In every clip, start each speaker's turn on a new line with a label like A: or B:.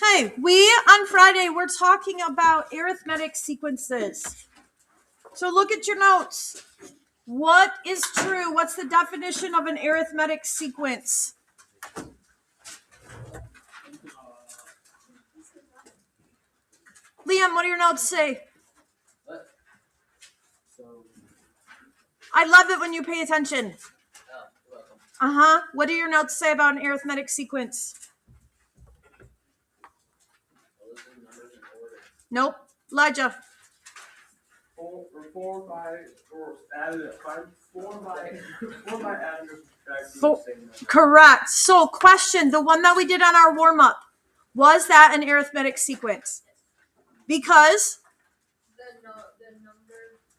A: Hey, on Friday, we're talking about arithmetic sequences. So look at your notes. What is true? What's the definition of an arithmetic sequence? Liam, what do your notes say? I love it when you pay attention. What do your notes say about an arithmetic sequence? Nope. Elijah.
B: Four by added
A: Correct. So question, the one that we did on our warm-up, was that an arithmetic sequence? Because?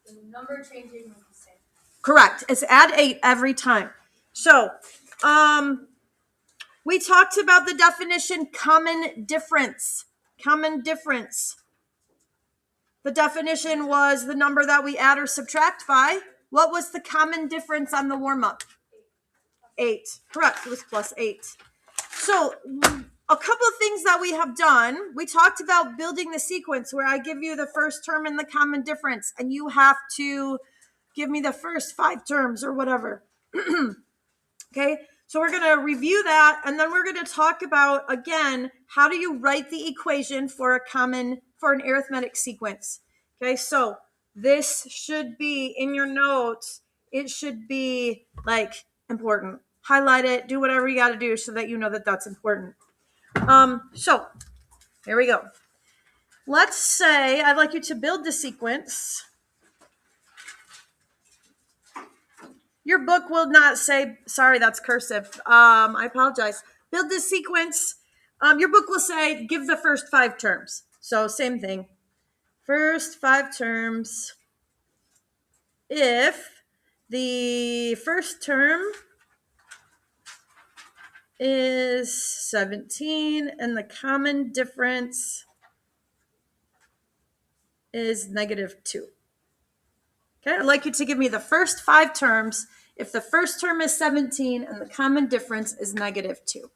C: The number changing was the same.
A: Correct. It's add 8 every time. So, we talked about the definition common difference. Common difference. The definition was the number that we add or subtract by. What was the common difference on the warm-up? 8. Correct. It was plus 8. So, a couple of things that we have done. We talked about building the sequence where I give you the first term and the common difference, and you have to give me the first 5 terms or whatever. Okay, so we're going to review that, and then we're going to talk about, again, how do you write the equation for an arithmetic sequence. Okay, so this should be in your notes. It should be like important. Highlight it, do whatever you got to do so that you know that that's important. So here we go. Let's say I'd like you to build the sequence. Your book will not say, sorry, that's cursive. I apologize. Build this sequence. Your book will say, give the first 5 terms. So same thing. First 5 terms. If the first term is 17 and the common difference is -2. Okay, I'd like you to give me the first 5 terms if the first term is 17 and the common difference is -2.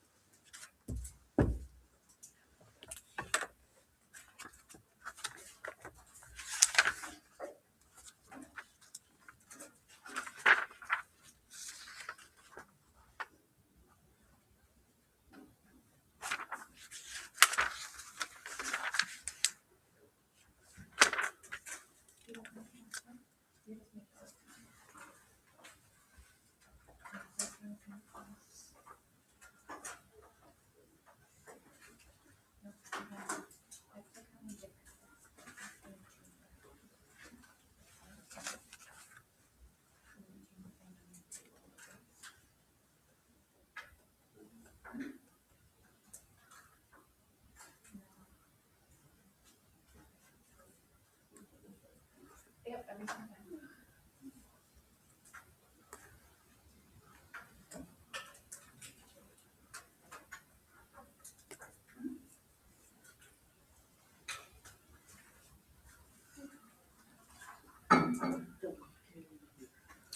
C: Yep, every time.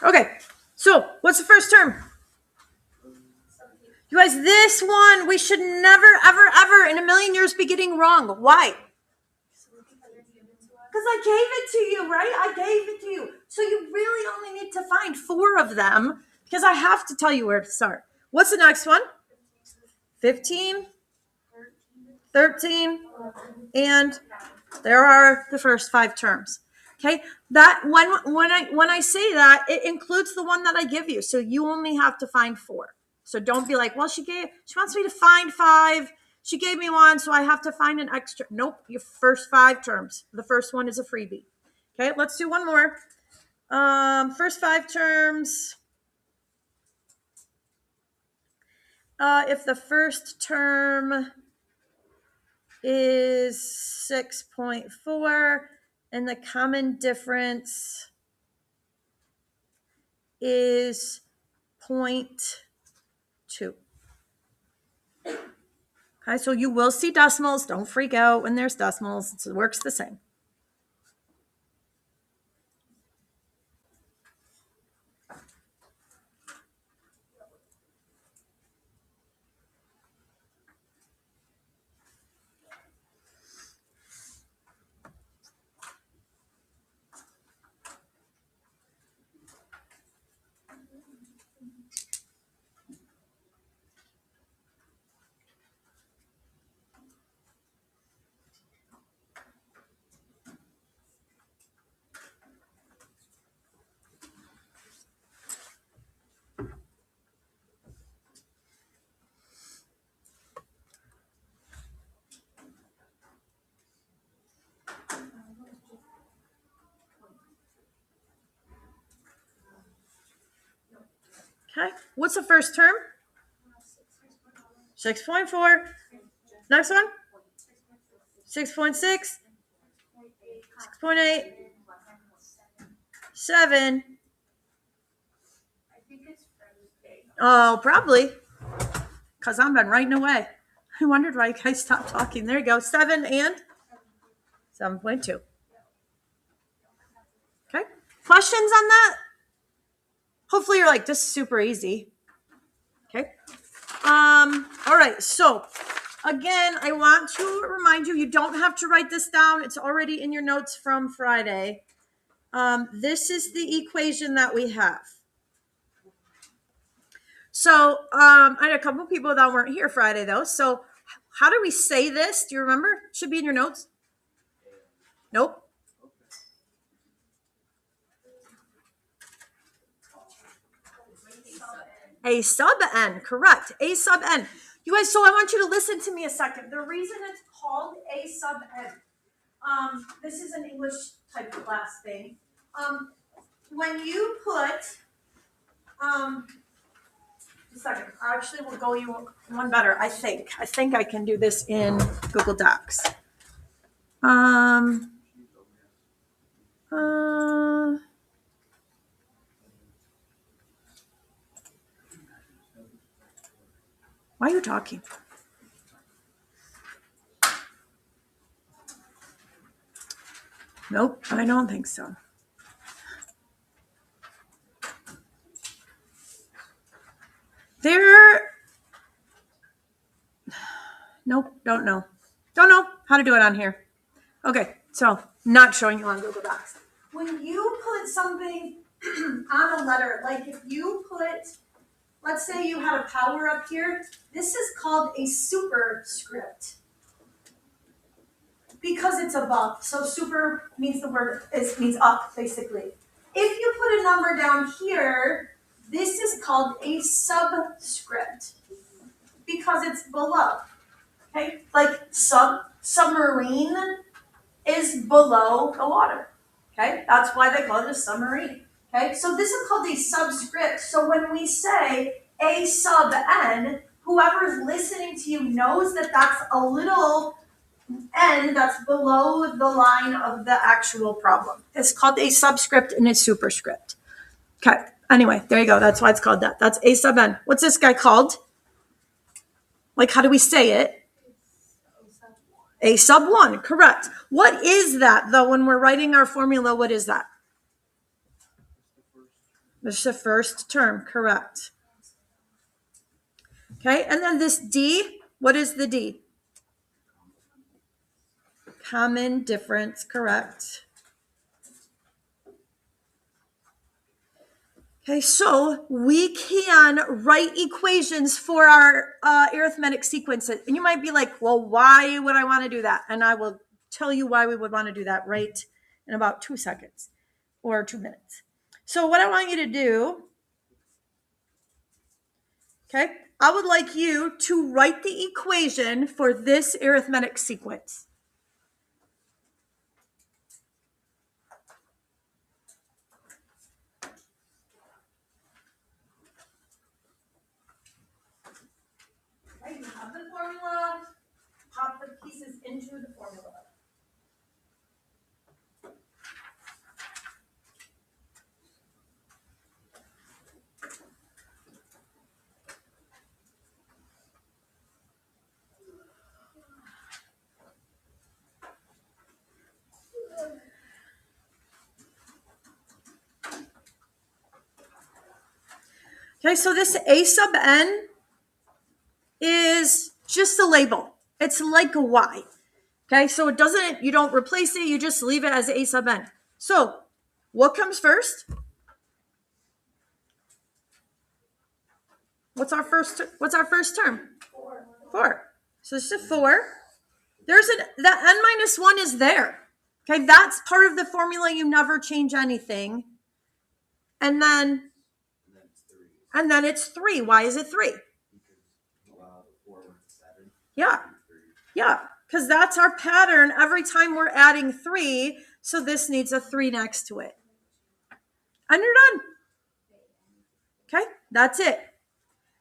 A: Okay, so what's the first term? You guys, this one we should never, ever, ever in a million years be getting wrong. Why? Because I gave it to you, right? I gave it to you. So you really only need to find 4 of them because I have to tell you where to start. What's the next one? 15, 13, and there are the first 5 terms. Okay, that when I say that, it includes the one that I give you. So you only have to find 4. So don't be like, well, she wants me to find 5. She gave me 1, so I have to find an extra. Nope, your first 5 terms. The first one is a freebie. Okay, let's do one more. First 5 terms. If the first term is 6.4 and the common difference is 0.2. Okay, so you will see decimals. Don't freak out when there's decimals. It works the same. Okay, what's the first term? 6.4. Next one? 6.6. 6.8. 7.
C: I think it's Friday.
A: Oh, probably. Because I've been writing away. I wondered why you guys stopped talking. There you go. 7 and 7.2. Okay. Questions on that? Hopefully you're like, this is super easy. Okay. All right. So again, I want to remind you, you don't have to write this down. It's already in your notes from Friday. This is the equation that we have. So I had a couple people that weren't here Friday though. So how do we say this? Do you remember? Should be in your notes. Nope. A sub n, correct. A sub n. You guys, so I want you to listen to me a second. The reason it's called A sub n, this is an English type of class thing. When you put, a second, I actually will go you one better, I think. I think I can do this in Google Docs. Why are you talking? Nope, I don't think so. Nope, don't know. Don't know how to do it on here. Okay, so not showing you on Google Docs. When you put something on a letter, like if you put, let's say you had a power up here, this is called a superscript because it's above. So super means the word means up, basically. If you put a number down here, this is called a subscript because it's below. Okay, like submarine is below the water. Okay, that's why they call it a submarine. Okay, so this is called a subscript. So when we say A sub n, whoever is listening to you knows that that's a little n that's below the line of the actual problem. It's called a subscript and a superscript. Okay, anyway, there you go. That's why it's called that. That's A sub n. What's this guy called? Like, how do we say it? A sub 1, correct. What is that, though, when we're writing our formula? What is that? It's the first term, correct. Okay, and then this D, what is the D? Common difference, correct. Okay, so we can write equations for our arithmetic sequences. And you might be like, well, why would I want to do that? And I will tell you why we would want to do that right in about 2 seconds or 2 minutes. So what I want you to do, okay, I would like you to write the equation for this arithmetic sequence. Okay, you have the formula, pop the pieces into the formula. Okay, so this A sub n is just a label. It's like a y. Okay, so it doesn't, you don't replace it, you just leave it as A sub n. So what comes first? What's our first term? 4. So it's a 4. The n minus 1 is there. Okay, that's part of the formula. You never change anything. And then it's 3. Why is it 3? Yeah. Yeah, because that's our pattern every time we're adding 3. So this needs a 3 next to it. And you're done. Okay, That's it.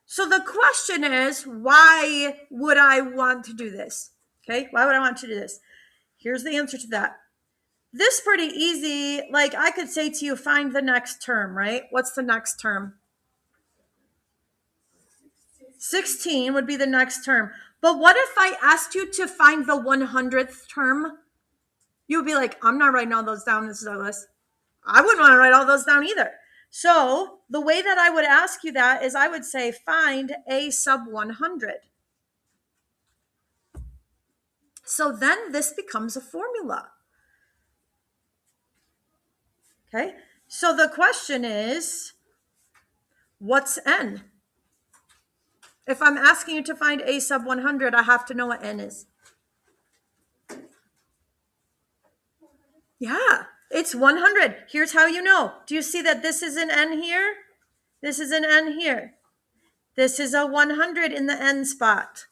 A: So the question is, why would I want to do this? Okay, why would I want to do this? Here's the answer to that. This pretty easy. Like I could say to you, find the next term, right? What's the next term? 16 would be the next term. But what if I asked you to find the 100th term? You would be like, I'm not writing all those down, Mrs. Douglas. I wouldn't want to write all those down either. So the way that I would ask you that is I would say, find a sub 100. So then this becomes a formula. Okay. So the question is, what's n? If I'm asking you to find a sub 100, I have to know what n is. Yeah, it's 100. Here's how you know. Do you see that this is an n here? This is an n here. This is a 100 in the n spot.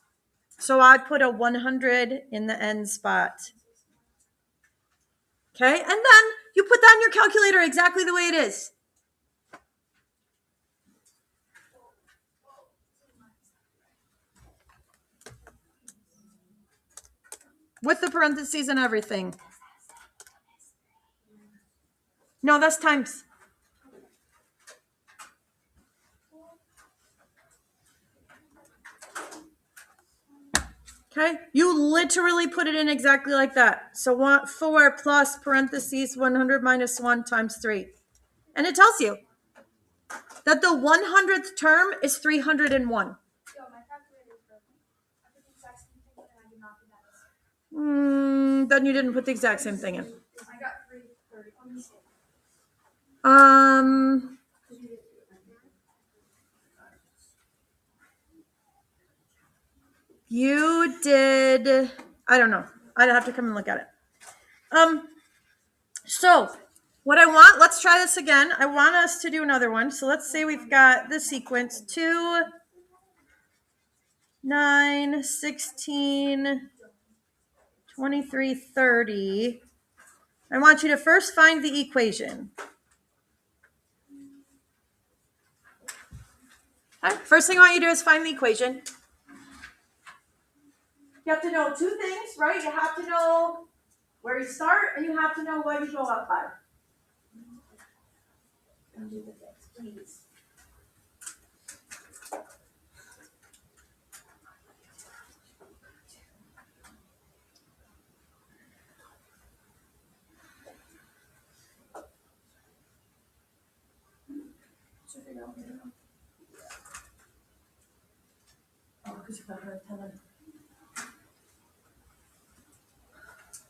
A: So I put a 100 in the n spot. Okay, and then you put that in your calculator exactly the way it is. With the parentheses and everything. No, that's times. Okay, you literally put it in exactly like that. So 4 plus parentheses 100 minus 1 times 3. And it tells you that the 100th term is 301.
C: Yo, my calculator is broken. I put the exact same thing and I did not do that.
A: Then you didn't put the exact same thing in.
C: I got 330 on mistake.
A: You did, I don't know. I'd have to come and look at it. So what I want, let's try this again. I want us to do another one. So let's say we've got the sequence 2, 9, 16, 23, 30. I want you to first find the equation. Okay. First thing I want you to do is find the equation. You have to know two things, right? You have to know where you start and you have to know what you go up by. Please.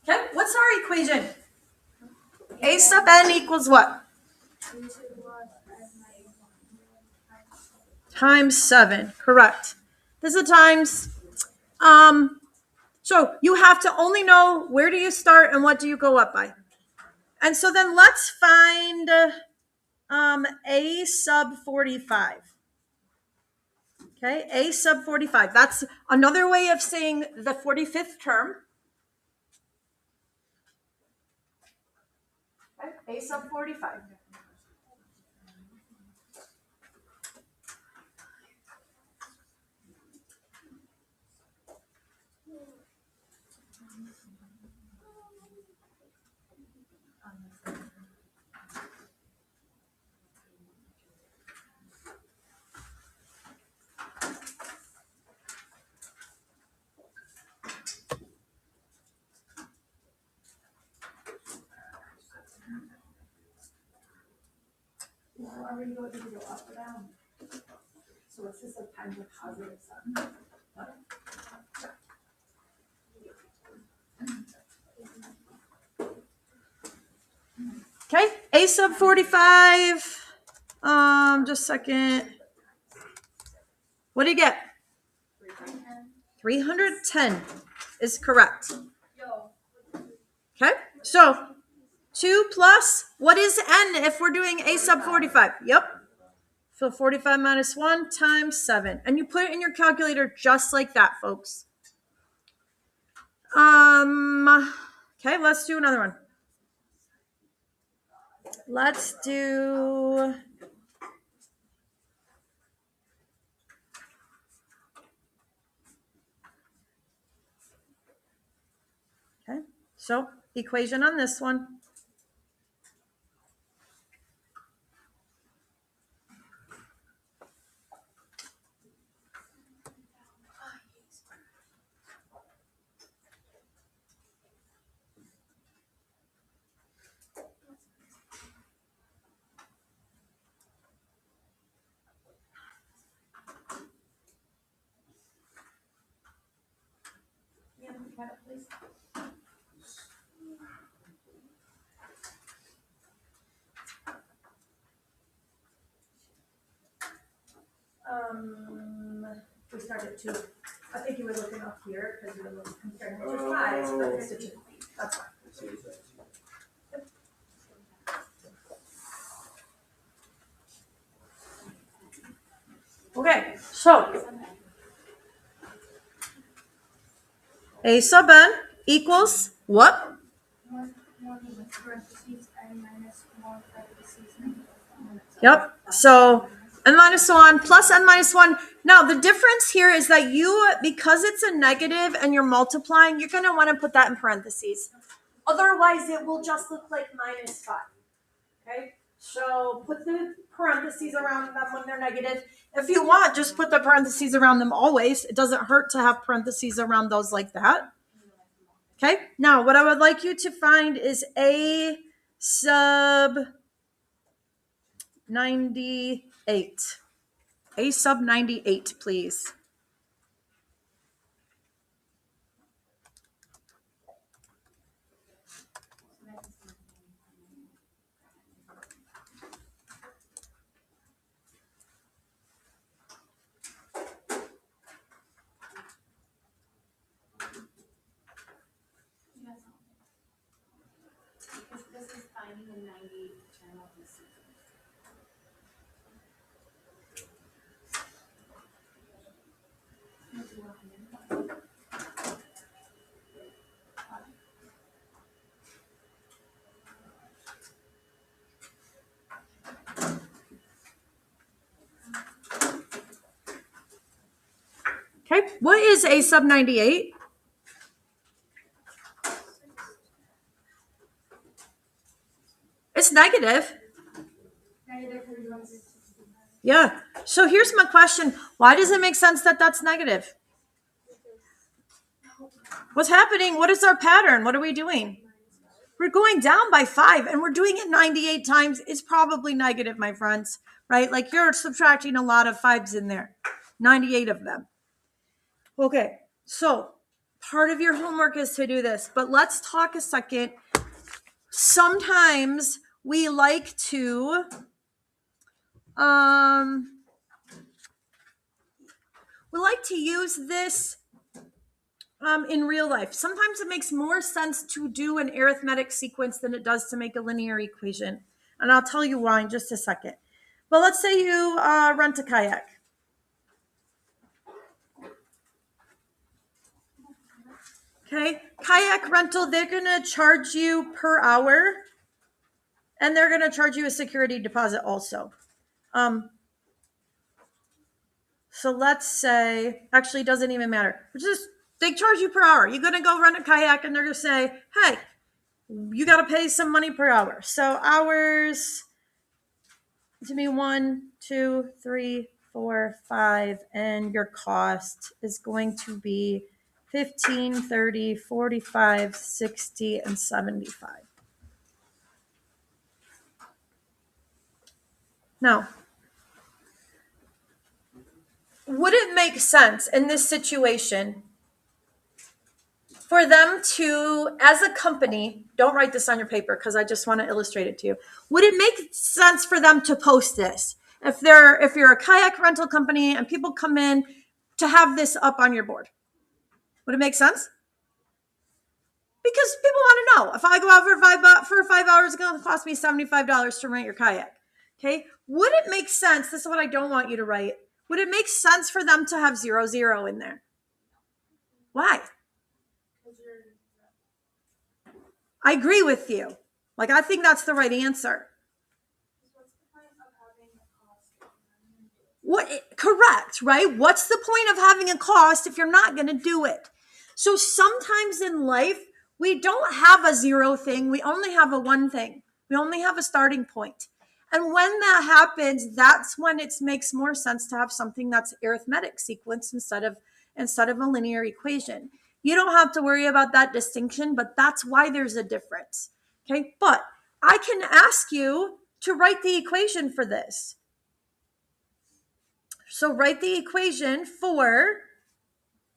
A: Okay, what's our equation? A sub n equals what? Times 7, correct. This is a times. So you have to only know where do you start and what do you go up by. And so then let's find a sub 45. Okay, a sub 45. That's another way of saying the 45th term. Okay, a sub 45. Are we going to go up or down? So it's just a times a positive sign. Okay, a sub 45. Just a second. What do you get? 310 is correct. Okay, so 2 plus, what is n if we're doing a sub 45? Yep. So 45 minus 1 times 7. And you put it in your calculator just like that, folks. Okay, let's do another one. Let's do So equation on this one. We started at 2. I think you were looking up here because you were comparing with your 5, but it's a 2. That's fine. Okay, so A sub n equals what? Yep. So n minus 1 plus n minus 1. Now, the difference here is that because it's a negative and you're multiplying, you're going to want to put that in parentheses. Otherwise, it will just look like minus 5. Okay? So put the parentheses around them when they're negative. If you want, just put the parentheses around them always. It doesn't hurt to have parentheses around those like that. Okay? Now, what I would like you to find is A sub 98. A sub 98, please.
C: This is finding the 90 channel in sequence.
A: Okay, what is A sub 98? It's negative. Yeah. So here's my question. Why does it make sense that that's negative? What's happening? What is our pattern? What are we doing? We're going down by 5 and we're doing it 98 times. It's probably negative, my friends, right? Like you're subtracting a lot of 5s in there, 98 of them. Okay, so part of your homework is to do this, but let's talk a second. Sometimes we like to use this in real life. Sometimes it makes more sense to do an arithmetic sequence than it does to make a linear equation. And I'll tell you why in just a second. But let's say you rent a kayak. Okay, kayak rental, they're going to charge you per hour. And they're going to charge you a security deposit also. So let's say, actually, it doesn't even matter. They charge you per hour. You're going to go rent a kayak and they're going to say, hey, you got to pay some money per hour. So hours to me 1, 2, 3, 4, 5, and your cost is going to be 15, 30, 45, 60, and 75. Now, would it make sense in this situation for them to, as a company, don't write this on your paper because I just want to illustrate it to you. Would it make sense for them to post this? If you're a kayak rental company and people come in to have this up on your board, would it make sense? Because people want to know. If I go out for 5 hours, it's going to cost me $75 to rent your kayak. Okay. Would it make sense? This is what I don't want you to write. Would it make sense for them to have 0, 0 in there? Why? I agree with you. Like, I think that's the right answer. Correct, right? What's the point of having a cost if you're not going to do it? So sometimes in life, We don't have a 0 thing. We only have a 1 thing. We only have a starting point. And when that happens, that's when it makes more sense to have something that's arithmetic sequence instead of a linear equation. You don't have to worry about that distinction, but that's why there's a difference. Okay, but I can ask you to write the equation for this. So write the equation for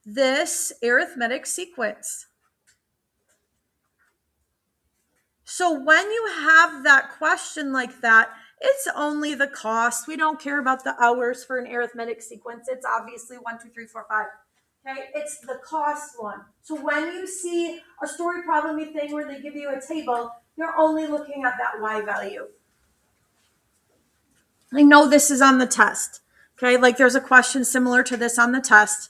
A: this arithmetic sequence. So when you have that question like that, it's only the cost. We don't care about the hours for an arithmetic sequence. It's obviously 1, 2, 3, 4, 5. Okay, it's the cost one. So when you see a story problem thing where they give you a table, you're only looking at that y value. I know this is on the test. Okay, like there's a question similar to this on the test.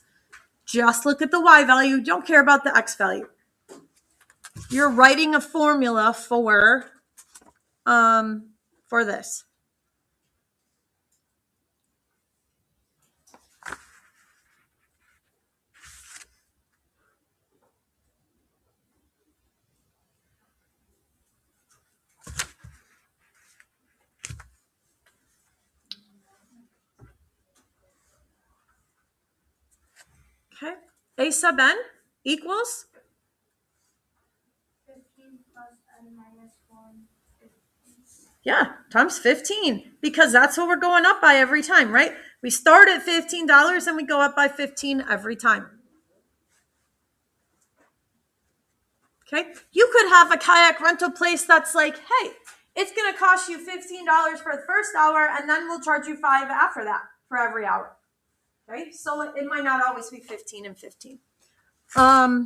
A: Just look at the y value. Don't care about the x value. You're writing a formula for this. Okay, a sub n equals
C: 15 plus n minus 1. 15.
A: Yeah, times 15, because that's what we're going up by every time, right? We start at $15 and we go up by 15 every time. Okay, you could have a kayak rental place that's like, hey, it's going to cost you $15 for the first hour, and then we'll charge you $5 after that for every hour. Okay, so it might not always be 15 and 15. I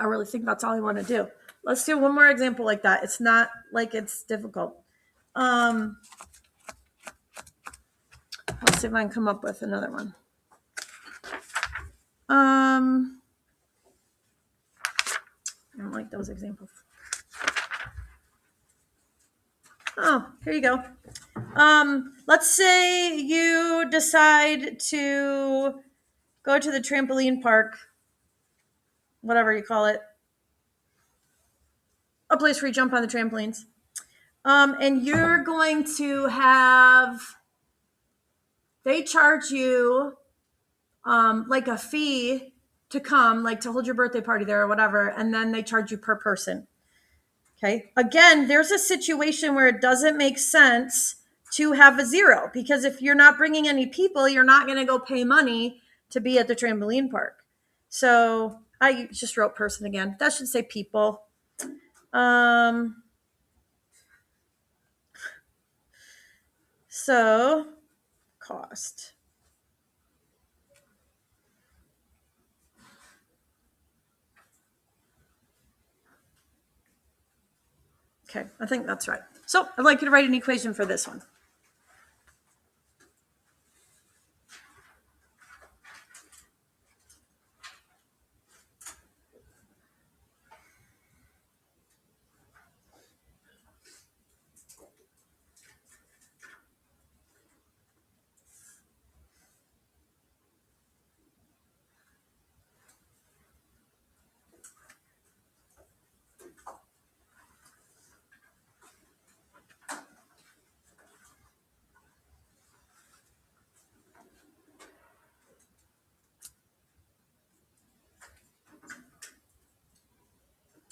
A: really think that's all I want to do. Let's do one more example like that. It's not like it's difficult. Let's see if I can come up with another one. I don't like those examples. Oh, here you go. Let's say you decide to go to the trampoline park, whatever you call it, a place where you jump on the trampolines. And you're going to have, they charge you like a fee to come, like to hold your birthday party there or whatever, and then they charge you per person. Okay. Again, there's a situation where it doesn't make sense to have a 0, because if you're not bringing any people, you're not going to go pay money to be at the trampoline park. So I just wrote person again. That should say people. So cost. Okay, I think that's right. So I'd like you to write an equation for this one.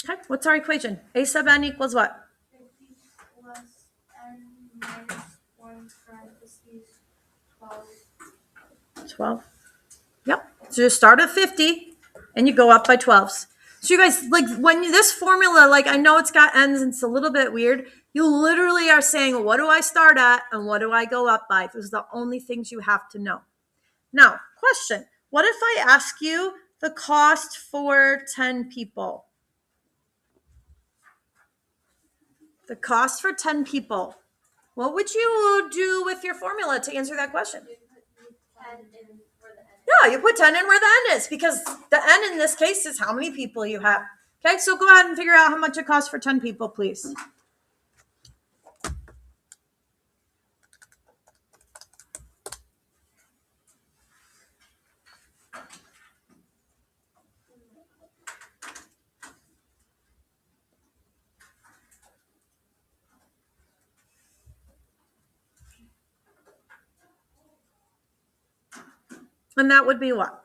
A: Okay, what's our equation? A sub n equals what?
C: 50 plus n minus 1 parentheses 12.
A: 12. Yep. So you start at 50 and you go up by 12s. So you guys, like when this formula, like I know it's got n's and it's a little bit weird. You literally are saying, what do I start at and what do I go up by? Those are the only things you have to know. Now, question. What if I ask you the cost for 10 people? The cost for 10 people. What would you do with your formula to answer that question? Yeah, you put 10 in where the n is, because the n in this case is how many people you have. Okay, so go ahead and figure out how much it costs for 10 people, please. And that would be what?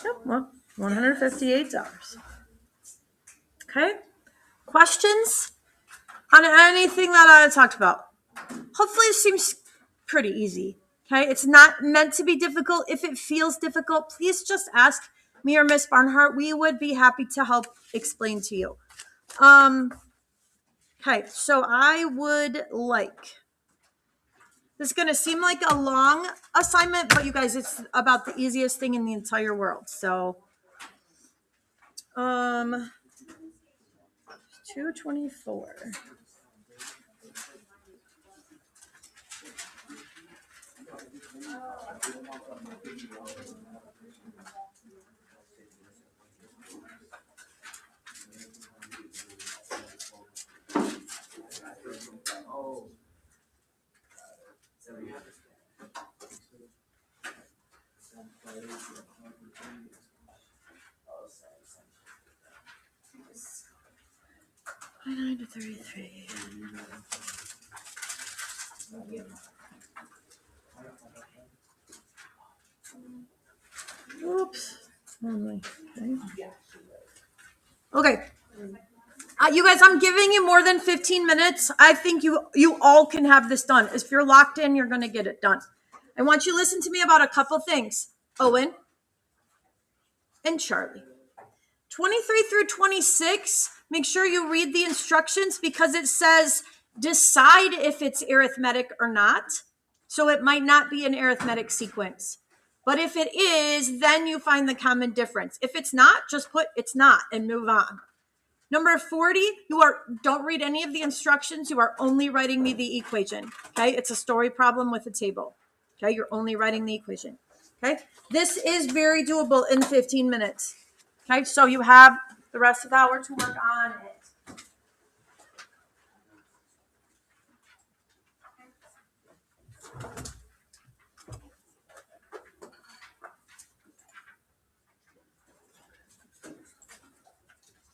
A: Yep, well, $158. Okay. Questions on anything that I talked about? Hopefully it seems pretty easy. Okay. It's not meant to be difficult. If it feels difficult, please just ask me or Miss Barnhart. We would be happy to help explain to you. Okay. So I would like, this is going to seem like a long assignment, but you guys, it's about the easiest thing in the entire world. So, 224. Nine to 33. Oops. Okay. You guys, I'm giving you more than 15 minutes. I think you all can have this done. If you're locked in, you're going to get it done. I want you to listen to me about a couple things. Owen and Charlie. 23 through 26, make sure you read the instructions because it says decide if it's arithmetic or not. So it might not be an arithmetic sequence. But if it is, then you find the common difference. If it's not, just put it's not and move on. Number 40, don't read any of the instructions. You are only writing me the equation. Okay, it's a story problem with a table. Okay, you're only writing the equation. Okay, this is very doable in 15 minutes. Okay, so you have the rest of the hour to work on it.